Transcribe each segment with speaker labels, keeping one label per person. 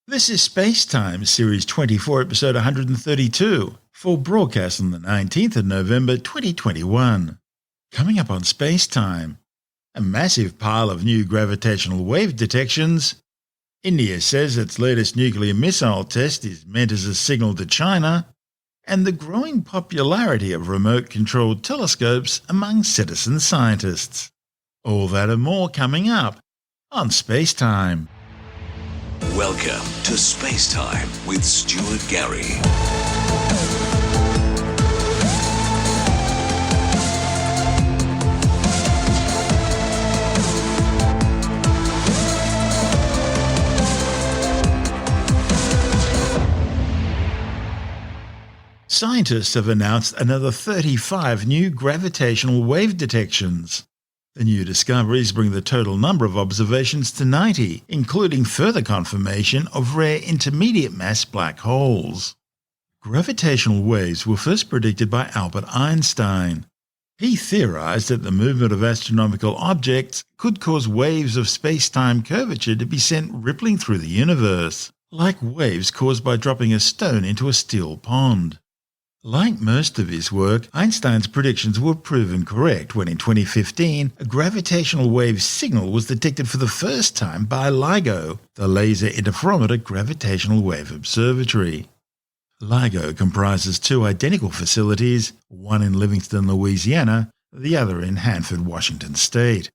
Speaker 1: This is SpaceTime, Series 24, Episode 132, for broadcast on the 19th of November 2021. Coming up on SpaceTime, a massive pile of new gravitational wave detections. India says its latest nuclear missile test is meant as a signal to China, and the growing popularity of remote-controlled telescopes among citizen scientists. All that and more coming up on SpaceTime.
Speaker 2: Welcome to SpaceTime with Stuart Gary.
Speaker 1: Scientists have announced another 35 new gravitational wave detections. The new discoveries bring the total number of observations to 90, including further confirmation of rare intermediate mass black holes. Gravitational waves were first predicted by Albert Einstein. He theorized that the movement of astronomical objects could cause waves of space-time curvature to be sent rippling through the universe, like waves caused by dropping a stone into a still pond. Like most of his work, Einstein's predictions were proven correct when in 2015 a gravitational wave signal was detected for the first time by LIGO, the Laser Interferometer Gravitational Wave Observatory. LIGO comprises two identical facilities, one in Livingston, Louisiana, the other in Hanford, Washington State.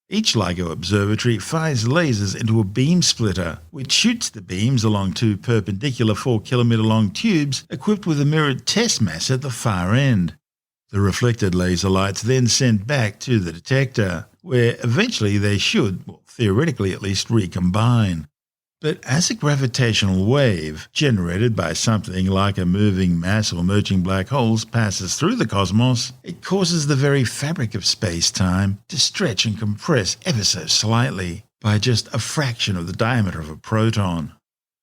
Speaker 1: Each LIGO observatory fires lasers into a beam splitter, which shoots the beams along two perpendicular 4-kilometre-long tubes equipped with a mirrored test mass at the far end. The reflected laser lights then sent back to the detector, where eventually they should, well, theoretically at least, recombine. But as a gravitational wave, generated by something like a moving mass or merging black holes, passes through the cosmos, it causes the very fabric of space-time to stretch and compress ever so slightly, by just a fraction of the diameter of a proton.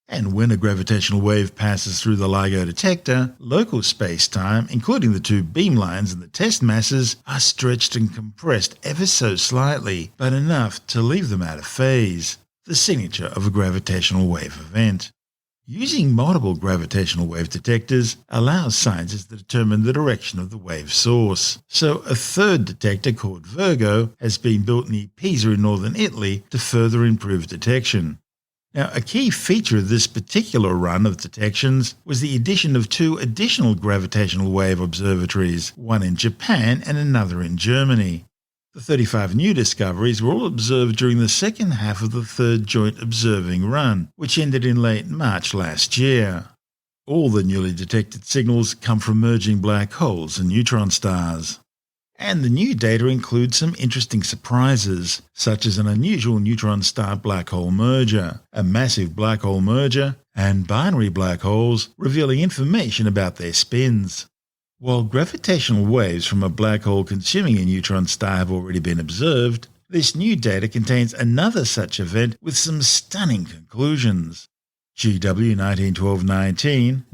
Speaker 1: And when a gravitational wave passes through the LIGO detector, local space-time, including the two beamlines and the test masses, are stretched and compressed ever so slightly, but enough to leave them out of phase, the signature of a gravitational wave event. Using multiple gravitational wave detectors allows scientists to determine the direction of the wave source. So a third detector called Virgo has been built near Pisa in northern Italy to further improve detection. Now, a key feature of this particular run of detections was the addition of two additional gravitational wave observatories, one in Japan and another in Germany. The 35 new discoveries were all observed during the second half of the third joint observing run, which ended in late March last year. All the newly detected signals come from merging black holes and neutron stars. And the new data includes some interesting surprises, such as an unusual neutron star black hole merger, a massive black hole merger, and binary black holes, revealing information about their spins. While gravitational waves from a black hole consuming a neutron star have already been observed, this new data contains another such event with some stunning conclusions. GW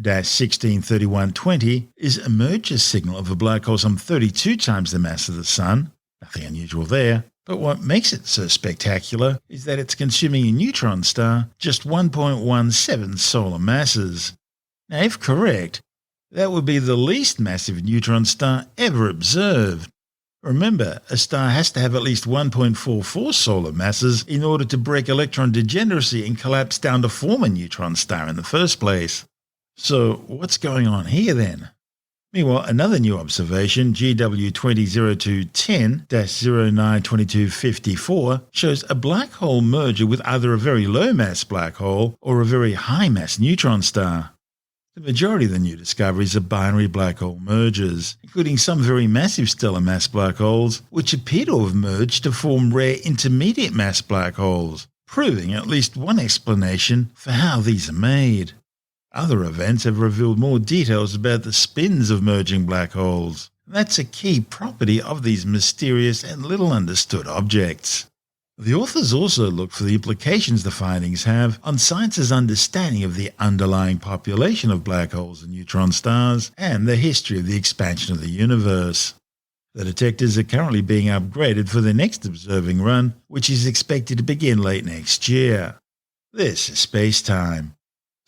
Speaker 1: 1912-19-163120 is a merger signal of a black hole some 32 times the mass of the Sun. Nothing unusual there. But what makes it so spectacular is that it's consuming a neutron star just 1.17 solar masses. Now, if correct, that would be the least massive neutron star ever observed. Remember, a star has to have at least 1.44 solar masses in order to break electron degeneracy and collapse down to form a neutron star in the first place. So what's going on here then? Meanwhile, another new observation, GW 200210-092254, shows a black hole merger with either a very low mass black hole or a very high mass neutron star. The majority of the new discoveries are binary black hole mergers, including some very massive stellar mass black holes, which appear to have merged to form rare intermediate mass black holes, proving at least one explanation for how these are made. Other events have revealed more details about the spins of merging black holes. That's a key property of these mysterious and little understood objects. The authors also look for the implications the findings have on science's understanding of the underlying population of black holes and neutron stars and the history of the expansion of the universe. The detectors are currently being upgraded for the next observing run, which is expected to begin late next year. This is SpaceTime.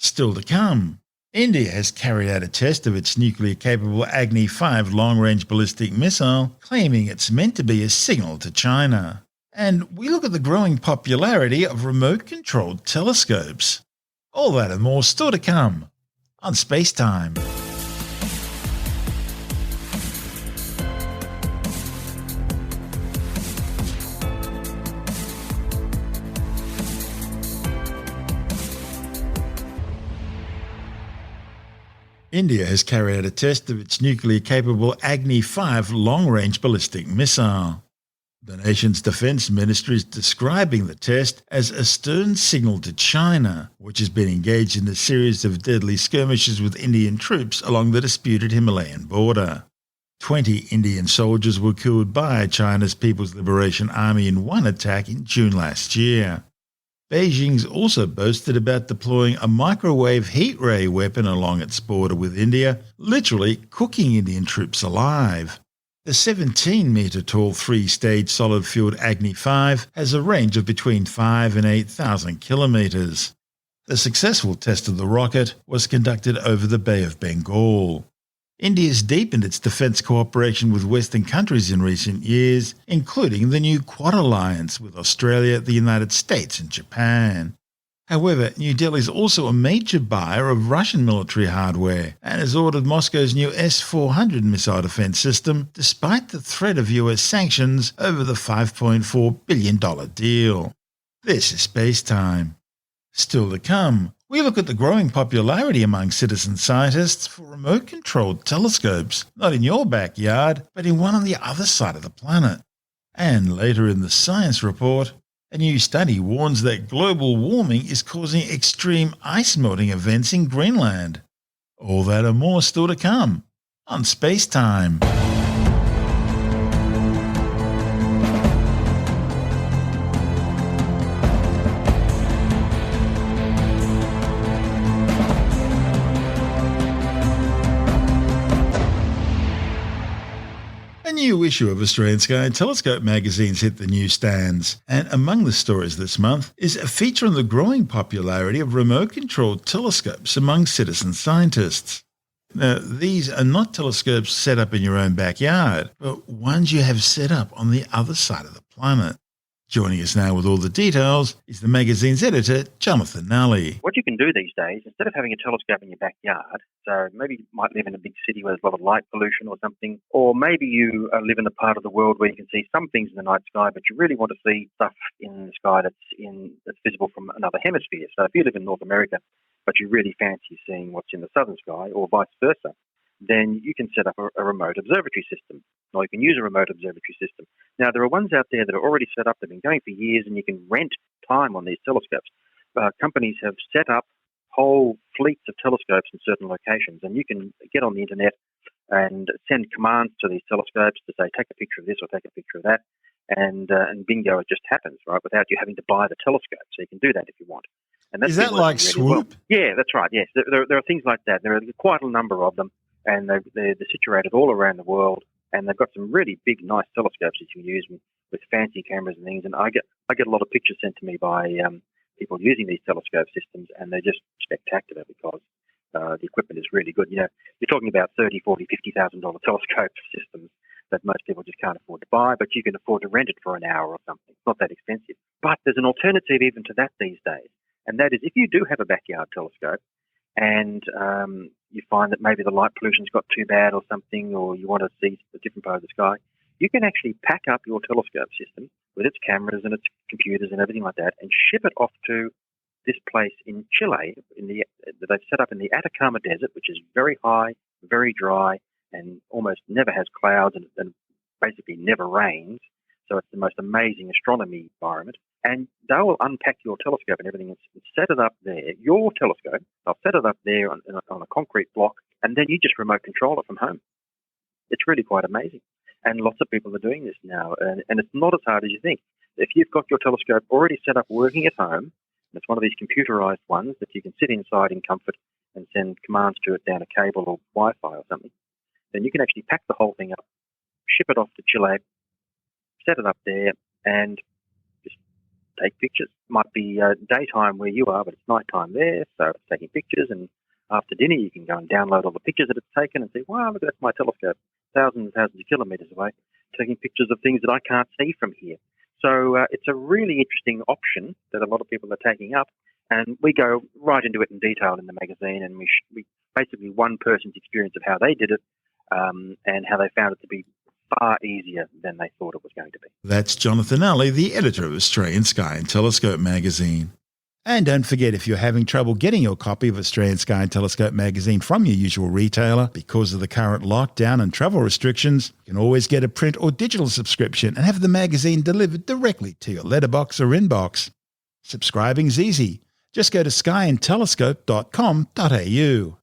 Speaker 1: Still to come, India has carried out a test of its nuclear-capable Agni 5 long-range ballistic missile, claiming it's meant to be a signal to China. And we look at the growing popularity of remote-controlled telescopes. All that and more still to come on SpaceTime. India has carried out a test of its nuclear-capable Agni 5 long-range ballistic missile. The nation's defence ministry is describing the test as a stern signal to China, which has been engaged in a series of deadly skirmishes with Indian troops along the disputed Himalayan border. 20 Indian soldiers were killed by China's People's Liberation Army in one attack in June last year. Beijing's also boasted about deploying a microwave heat ray weapon along its border with India, literally cooking Indian troops alive. The 17-metre-tall three-stage solid-fueled Agni 5 has a range of between 5 and 8,000 kilometres. The successful test of the rocket was conducted over the Bay of Bengal. India's deepened its defence cooperation with Western countries in recent years, including the new Quad alliance with Australia, the United States and Japan. However, New Delhi is also a major buyer of Russian military hardware and has ordered Moscow's new S-400 missile defence system despite the threat of US sanctions over the $5.4 billion deal. This is SpaceTime. Still to come, we look at the growing popularity among citizen scientists for remote-controlled telescopes, not in your backyard, but in one on the other side of the planet. And later in the Science Report, a new study warns that global warming is causing extreme ice melting events in Greenland. All that and more still to come on SpaceTime. A new issue of Australian Sky and Telescope magazines hit the newsstands, and among the stories this month is a feature on the growing popularity of remote-controlled telescopes among citizen scientists. Now, these are not telescopes set up in your own backyard, but ones you have set up on the other side of the planet. Joining us now with all the details is the magazine's editor, Jonathan Nally.
Speaker 3: What you can do these days, instead of having a telescope in your backyard, so maybe you might live in a big city where there's a lot of light pollution or something, or maybe you live in a part of the world where you can see some things in the night sky, but you really want to see stuff in the sky that's visible from another hemisphere. So if you live in North America, but you really fancy seeing what's in the southern sky, or vice versa, then you can set up a remote observatory system, or you can use a remote observatory system. Now, there are ones out there that are already set up, they've been going for years, and you can rent time on these telescopes. Companies have set up whole fleets of telescopes in certain locations, and you can get on the internet and send commands to these telescopes to say, take a picture of this or take a picture of that, and bingo, it just happens, right, without you having to buy the telescope. So you can do that if you want. And that's
Speaker 1: Is that like
Speaker 3: really
Speaker 1: Swoop?
Speaker 3: Well. Yeah, that's right, yes. There are things like that. There are quite a number of them, and they're situated all around the world, and they've got some really big, nice telescopes that you can use with fancy cameras and things. And I get a lot of pictures sent to me by people using these telescope systems, and they're just spectacular because the equipment is really good. You know, you're talking about $30,000, $40,000, $50,000 telescope systems that most people just can't afford to buy, but you can afford to rent it for an hour or something. It's not that expensive. But there's an alternative even to that these days, and that is if you do have a backyard telescope, and you find that maybe the light pollution's got too bad or something, or you want to see a different part of the sky, you can actually pack up your telescope system with its cameras and its computers and everything like that and ship it off to this place in Chile that they've set up in the Atacama Desert, which is very high, very dry, and almost never has clouds and basically never rains. So it's the most amazing astronomy environment. And they will unpack your telescope and everything and set it up there, your telescope. They'll set it up there on a concrete block, and then you just remote control it from home. It's really quite amazing. And lots of people are doing this now, and it's not as hard as you think. If you've got your telescope already set up working at home, and it's one of these computerized ones that you can sit inside in comfort and send commands to it down a cable or Wi-Fi or something, then you can actually pack the whole thing up, ship it off to Chile, set it up there, and just take pictures. Might be daytime where you are, but it's nighttime there, so it's taking pictures. And after dinner, you can go and download all the pictures that it's taken and say, wow, look, that's my telescope, thousands and thousands of kilometres away, taking pictures of things that I can't see from here. So it's a really interesting option that a lot of people are taking up. And we go right into it in detail in the magazine, and we basically one person's experience of how they did it and how they found it to be far easier than they thought it was going to be.
Speaker 1: That's Jonathan Alley, the editor of Australian Sky and Telescope magazine. And don't forget, if you're having trouble getting your copy of Australian Sky and Telescope magazine from your usual retailer because of the current lockdown and travel restrictions, you can always get a print or digital subscription and have the magazine delivered directly to your letterbox or inbox. Subscribing's easy. Just go to skyandtelescope.com.au.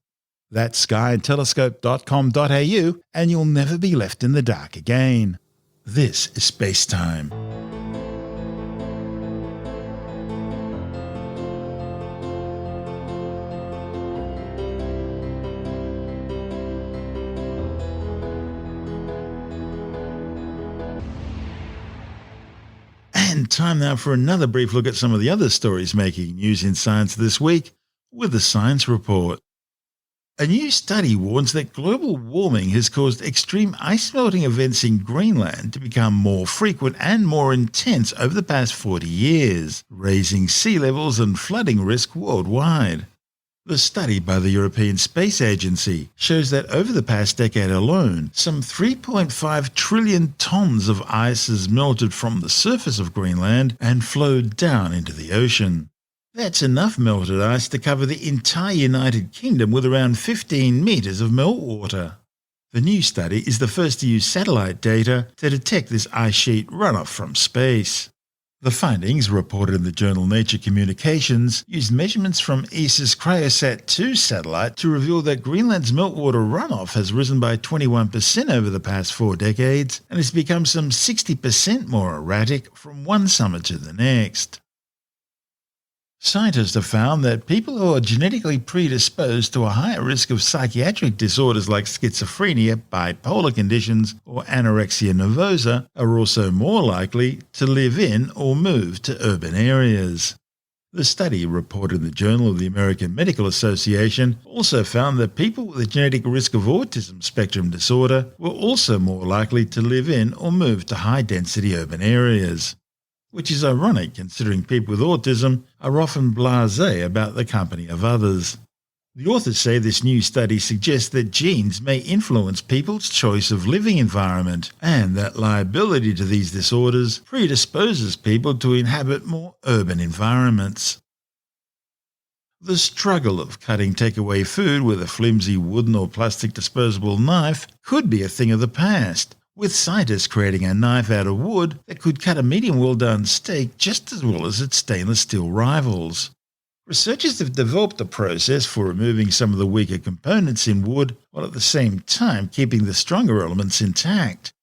Speaker 1: That's skyandtelescope.com.au, and you'll never be left in the dark again. This is SpaceTime. And time now for another brief look at some of the other stories making news in science this week with the Science Report. A new study warns that global warming has caused extreme ice melting events in Greenland to become more frequent and more intense over the past 40 years, raising sea levels and flooding risk worldwide. The study by the European Space Agency shows that over the past decade alone, some 3.5 trillion tons of ice has melted from the surface of Greenland and flowed down into the ocean. That's enough melted ice to cover the entire United Kingdom with around 15 metres of meltwater. The new study is the first to use satellite data to detect this ice sheet runoff from space. The findings, reported in the journal Nature Communications, used measurements from ESA's Cryosat-2 satellite to reveal that Greenland's meltwater runoff has risen by 21% over the past 4 decades and has become some 60% more erratic from one summer to the next. Scientists have found that people who are genetically predisposed to a higher risk of psychiatric disorders like schizophrenia, bipolar conditions, or anorexia nervosa are also more likely to live in or move to urban areas. The study, reported in the Journal of the American Medical Association, also found that people with a genetic risk of autism spectrum disorder were also more likely to live in or move to high-density urban areas. Which is ironic considering people with autism are often blasé about the company of others. The authors say this new study suggests that genes may influence people's choice of living environment and that liability to these disorders predisposes people to inhabit more urban environments. The struggle of cutting takeaway food with a flimsy wooden or plastic disposable knife could be a thing of the past, with scientists creating a knife out of wood that could cut a medium well-done steak just as well as its stainless steel rivals. Researchers have developed a process for removing some of the weaker components in wood while at the same time keeping the stronger elements intact.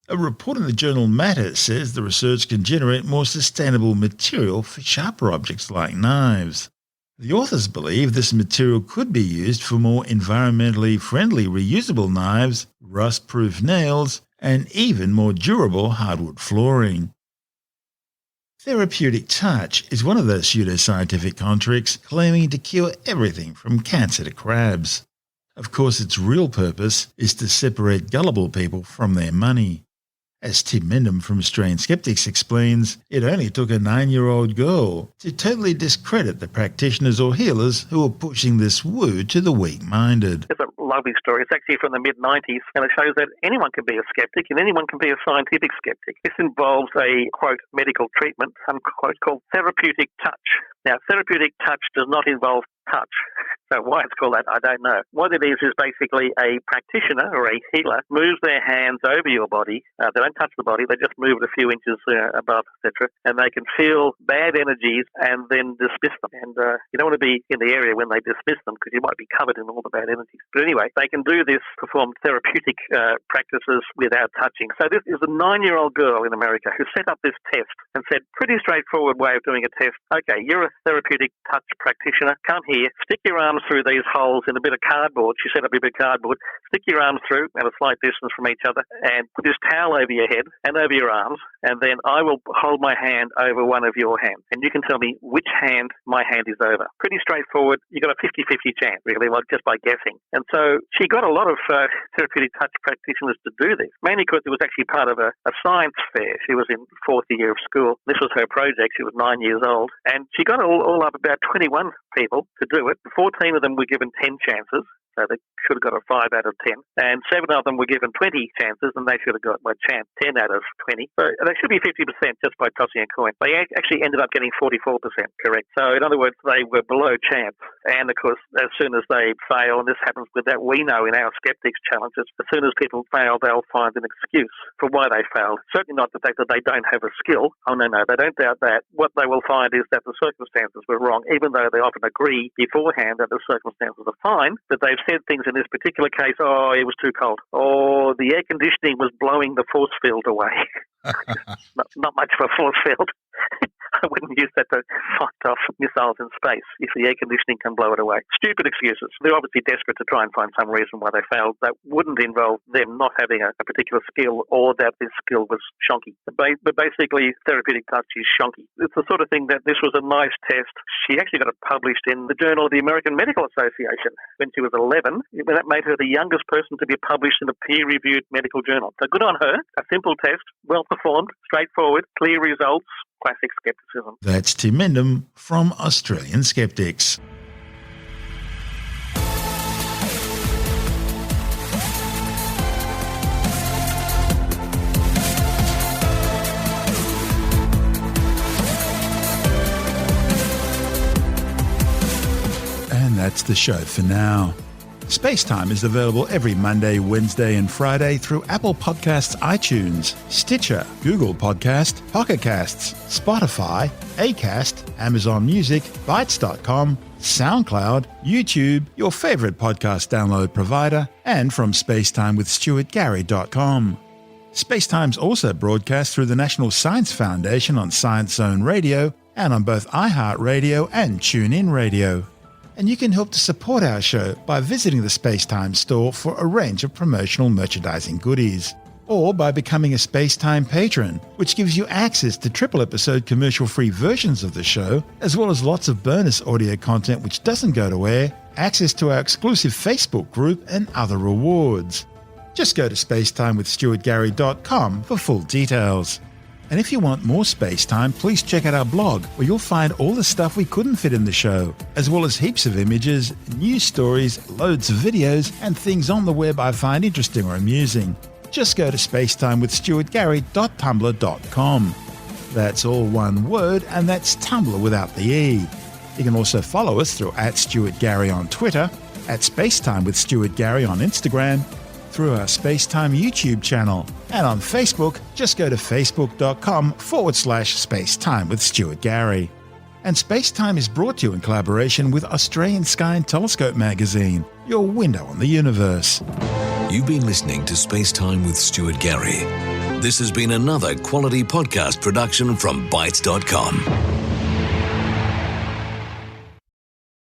Speaker 1: A report in the journal Matter says the research can generate more sustainable material for sharper objects like knives. The authors believe this material could be used for more environmentally friendly reusable knives, rust-proof nails, and even more durable hardwood flooring. Therapeutic touch is one of those pseudoscientific contracts claiming to cure everything from cancer to crabs. Of course, its real purpose is to separate gullible people from their money. As Tim Mendham from Australian Skeptics explains, it only took a 9-year-old girl to totally discredit the practitioners or healers who were pushing this woo to the weak-minded.
Speaker 4: It's a lovely story. It's actually from the mid-90s, and it shows that anyone can be a skeptic and anyone can be a scientific skeptic. This involves a, quote, medical treatment, unquote, called therapeutic touch. Now, therapeutic touch does not involve touch. So why it's called that, I don't know. What it is basically a practitioner or a healer moves their hands over your body. They don't touch the body, they just move it a few inches above, etc. And they can feel bad energies and then dismiss them. And you don't want to be in the area when they dismiss them because you might be covered in all the bad energies. But anyway, they can do this, perform therapeutic practices without touching. So this is a 9-year-old girl in America who set up this test and said, pretty straightforward way of doing a test. Okay, you're a therapeutic touch practitioner. Come here, stick your arms arms through these holes in a bit of cardboard. She set up a bit of cardboard. Stick your arms through at a slight distance from each other and put this towel over your head and over your arms, and then I will hold my hand over one of your hands, and you can tell me which hand my hand is over. Pretty straightforward. You got a 50-50 chance, really, like just by guessing. And so she got a lot of therapeutic touch practitioners to do this, mainly because it was actually part of a science fair. She was in fourth year of school. This was her project. She was 9 years old, and she got all up about 21 people to do it. 14 of them were given 10 chances. So they should have got a 5 out of 10. And 7 of them were given 20 chances, and they should have got by chance 10 out of 20. So they should be 50% just by tossing a coin. They actually ended up getting 44% correct. So in other words, they were below chance. And of course, as soon as they fail, and this happens with that, we know in our skeptics challenges, as soon as people fail, they'll find an excuse for why they failed. Certainly not the fact that they don't have a skill. Oh, no, they don't doubt that. What they will find is that the circumstances were wrong, even though they often agree beforehand that the circumstances are fine, that they've said things in this particular case, oh, it was too cold, or the air conditioning was blowing the force field away. not much of a force field. I wouldn't use that to fight off missiles in space if the air conditioning can blow it away. Stupid excuses. They're obviously desperate to try and find some reason why they failed that wouldn't involve them not having a particular skill or that this skill was shonky. But basically, therapeutic touch is shonky. It's the sort of thing that this was a nice test. She actually got it published in the Journal of the American Medical Association when she was 11. That made her the youngest person to be published in a peer-reviewed medical journal. So good on her. A simple test, well performed, straightforward, clear results. Classic skepticism.
Speaker 1: That's Tim Mendham from Australian Skeptics. And that's the show for now. SpaceTime is available every Monday, Wednesday and Friday through Apple Podcasts, iTunes, Stitcher, Google Podcast, Pocket Casts, Spotify, Acast, Amazon Music, Bytes.com, SoundCloud, YouTube, your favourite podcast download provider, and from spacetimewithstuartgary.com. SpaceTime's also broadcast through the National Science Foundation on Science Zone Radio and on both iHeartRadio and TuneIn Radio. And you can help to support our show by visiting the SpaceTime store for a range of promotional merchandising goodies, or by becoming a SpaceTime patron, which gives you access to triple-episode commercial-free versions of the show, as well as lots of bonus audio content which doesn't go to air, access to our exclusive Facebook group, and other rewards. Just go to spacetimewithstuartgary.com for full details. And if you want more space time, please check out our blog, where you'll find all the stuff we couldn't fit in the show, as well as heaps of images, news stories, loads of videos, and things on the web I find interesting or amusing. Just go to spacetimewithstuartgary.tumblr.com. That's all one word, and that's Tumblr without the E. You can also follow us through @StuartGary on Twitter, @SpaceTimeWithStuartGary on Instagram, through our SpaceTime YouTube channel, and on Facebook, just go to facebook.com/SpaceTime with Stuart Gary. And SpaceTime is brought to you in collaboration with Australian Sky and Telescope magazine, your window on the universe.
Speaker 2: You've been listening to SpaceTime with Stuart Gary. This has been another quality podcast production from Bytes.com.